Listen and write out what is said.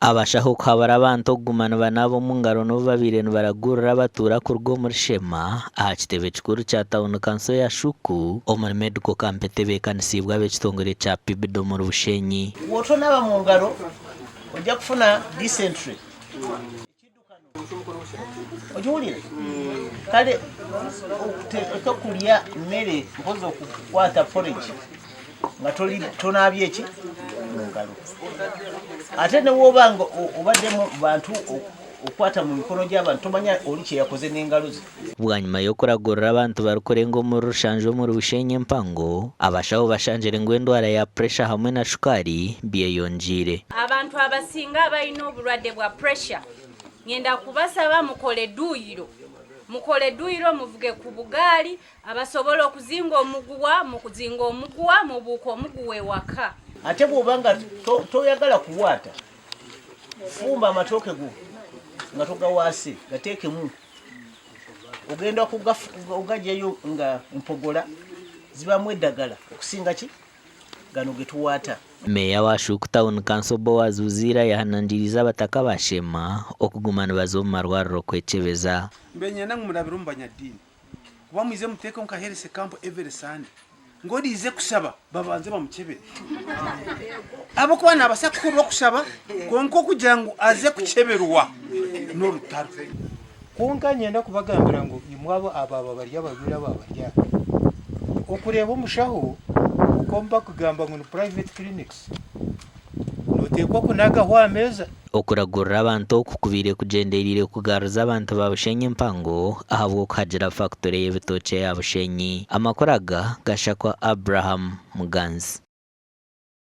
Abashaho kuhabara abantu okugumana banabo omu ngaro nibo babire nibaragurira batuura kuruga omuri Shema aha kitebe kikuru kya Town Council ya Shuku omuri medical camp etebeekanisibwa ab'ekitongore kya PIBID omuri Bushenyi. Bw'otonaaba mu ngalo ojja kufuna dysentery. Ogiwulira? Kale okulya mmere mpozi okukwata porridge nga tonaabye eki mu ngalo. Ate ne woba nga obadde mu bantu okwata mu mikono gy'abantu tomanya oli kye yakoze n'engalo ze. Bwanyuma y'okuragurira abantu barikurenga omuri Rushanje omuri Bushenyi empango, abashaho bashanjire ngu endwara ya pressure hamwe na shukaari byeyongiire. Abantu abasinga balina obulwadde bwa pressure ngenda kubasaba mukole dduyiro muvuge ku bugaali abasobola okuzinga omuguwa mubuuka omuguwa ewaka. Ate bw'oba nga toyagala kuwaata, fumba amatooke go nga togawaase gateekemu, ogenda ogagyayo nga mpogola zibamu eddagala okusinga ki gano ge tuwaata. Meeya wa Shuku Town Council Boaz Uzira yahanangiriza abataka ba Shema okuguma nibaza omu marwariro kwekebeza. Mbenyenda ngu mulabire omu banyaddiini kuba mwize muteeke nka health camp every Sunday ng'odiize kusaba babanze bamukebere abokuba nabasakukulu okusaba konka okugira ngu aze kukeberwa n'olutalo. Konka nyenda kubagambira ngu imwabo abo barya babira babarya okureeba omushaho ukomba kugamba ngu ni private clinics noteekwa kunagaho ameza. Okuragurira abantu okukubire kugendereire kugaruza abantu ba Bushenyi empango ahabw'okuhagira factory y'ebitookye ya Bushenyi. Amakuru aga gashakwa Abraham Muganzi.